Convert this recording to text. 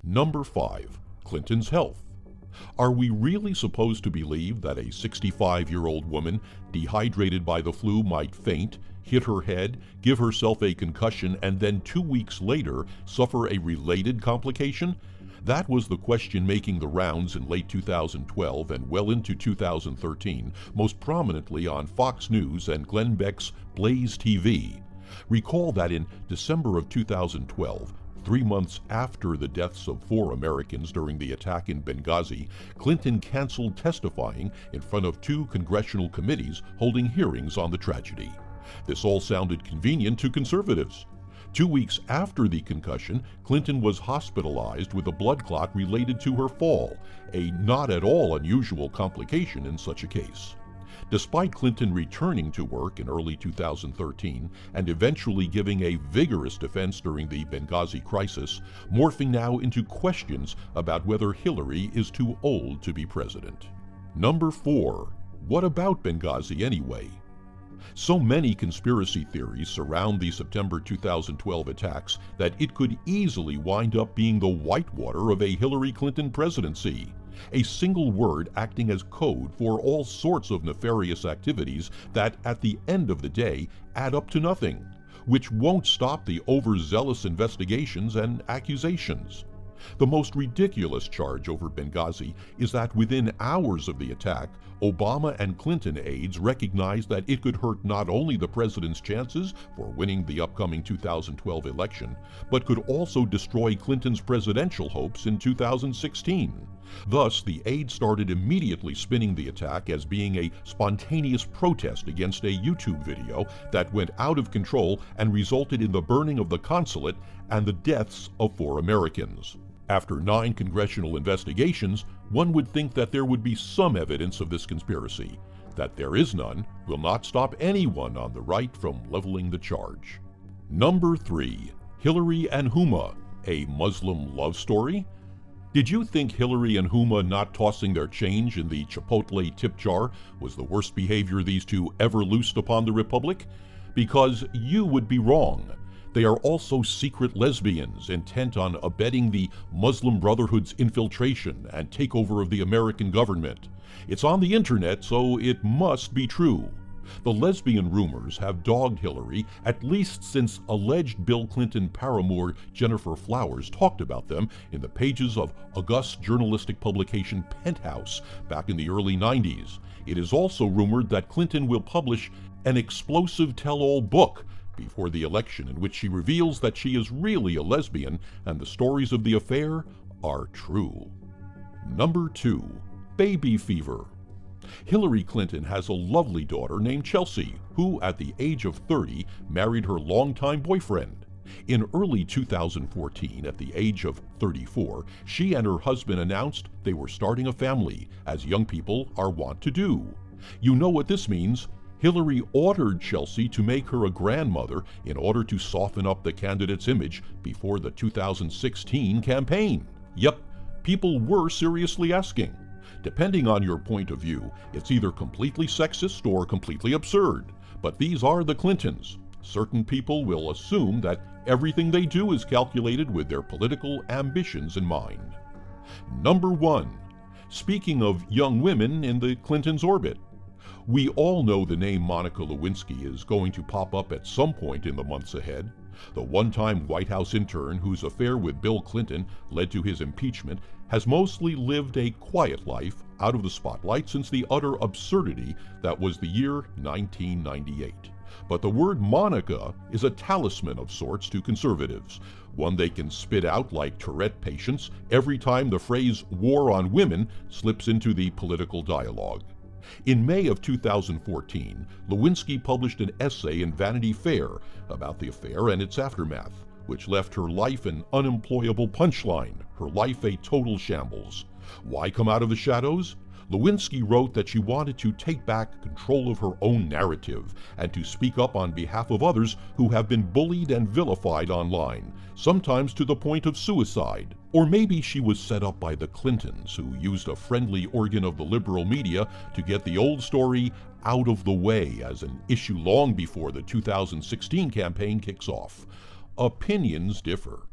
Number 5. Clinton's health. Are we really supposed to believe that a 65-year-old woman dehydrated by the flu might faint, hit her head, give herself a concussion, and then 2 weeks later suffer a related complication? That was the question making the rounds in late 2012 and well into 2013, most prominently on Fox News and Glenn Beck's Blaze TV. Recall that in December of 2012, 3 months after the deaths of 4 Americans during the attack in Benghazi, Clinton canceled testifying in front of 2 congressional committees holding hearings on the tragedy. This all sounded convenient to conservatives. 2 weeks after the concussion, Clinton was hospitalized with a blood clot related to her fall, a not at all unusual complication in such a case. Despite Clinton returning to work in early 2013 and eventually giving a vigorous defense during the Benghazi crisis, morphing now into questions about whether Hillary is too old to be president. Number 4. What about Benghazi anyway? So many conspiracy theories surround the September 2012 attacks that it could easily wind up being the whitewater of a Hillary Clinton presidency. A single word acting as code for all sorts of nefarious activities that, at the end of the day, add up to nothing, which won't stop the overzealous investigations and accusations. The most ridiculous charge over Benghazi is that within hours of the attack, Obama and Clinton aides recognized that it could hurt not only the president's chances for winning the upcoming 2012 election, but could also destroy Clinton's presidential hopes in 2016. Thus, the aides started immediately spinning the attack as being a spontaneous protest against a YouTube video that went out of control and resulted in the burning of the consulate and the deaths of 4 Americans. After 9 congressional investigations, one would think that there would be some evidence of this conspiracy. That there is none will not stop anyone on the right from leveling the charge. Number 3. Hillary and Huma, a Muslim love story? Did you think Hillary and Huma not tossing their change in the Chipotle tip jar was the worst behavior these two ever loosed upon the Republic? Because you would be wrong. They are also secret lesbians intent on abetting the Muslim Brotherhood's infiltration and takeover of the American government. It's on the internet, so it must be true. The lesbian rumors have dogged Hillary at least since alleged Bill Clinton paramour Jennifer Flowers talked about them in the pages of august journalistic publication Penthouse back in the early 90s. It is also rumored that Clinton will publish an explosive tell-all book before the election in which she reveals that she is really a lesbian and the stories of the affair are true. Number 2. Baby fever. Hillary Clinton has a lovely daughter named Chelsea, who at the age of 30 married her longtime boyfriend. In early 2014, at the age of 34, she and her husband announced they were starting a family, as young people are wont to do. You know what this means. Hillary ordered Chelsea to make her a grandmother in order to soften up the candidate's image before the 2016 campaign. Yep, people were seriously asking. Depending on your point of view, it's either completely sexist or completely absurd. But these are the Clintons. Certain people will assume that everything they do is calculated with their political ambitions in mind. Number 1. Speaking of young women in the Clintons' orbit. We all know the name Monica Lewinsky is going to pop up at some point in the months ahead. The one-time White House intern whose affair with Bill Clinton led to his impeachment has mostly lived a quiet life out of the spotlight since the utter absurdity that was the year 1998. But the word Monica is a talisman of sorts to conservatives, one they can spit out like Tourette patients every time the phrase war on women slips into the political dialogue. In May of 2014, Lewinsky published an essay in Vanity Fair about the affair and its aftermath, which left her life an unemployable punchline, her life a total shambles. Why come out of the shadows? Lewinsky wrote that she wanted to take back control of her own narrative and to speak up on behalf of others who have been bullied and vilified online, sometimes to the point of suicide. Or maybe she was set up by the Clintons, who used a friendly organ of the liberal media to get the old story out of the way as an issue long before the 2016 campaign kicks off. Opinions differ.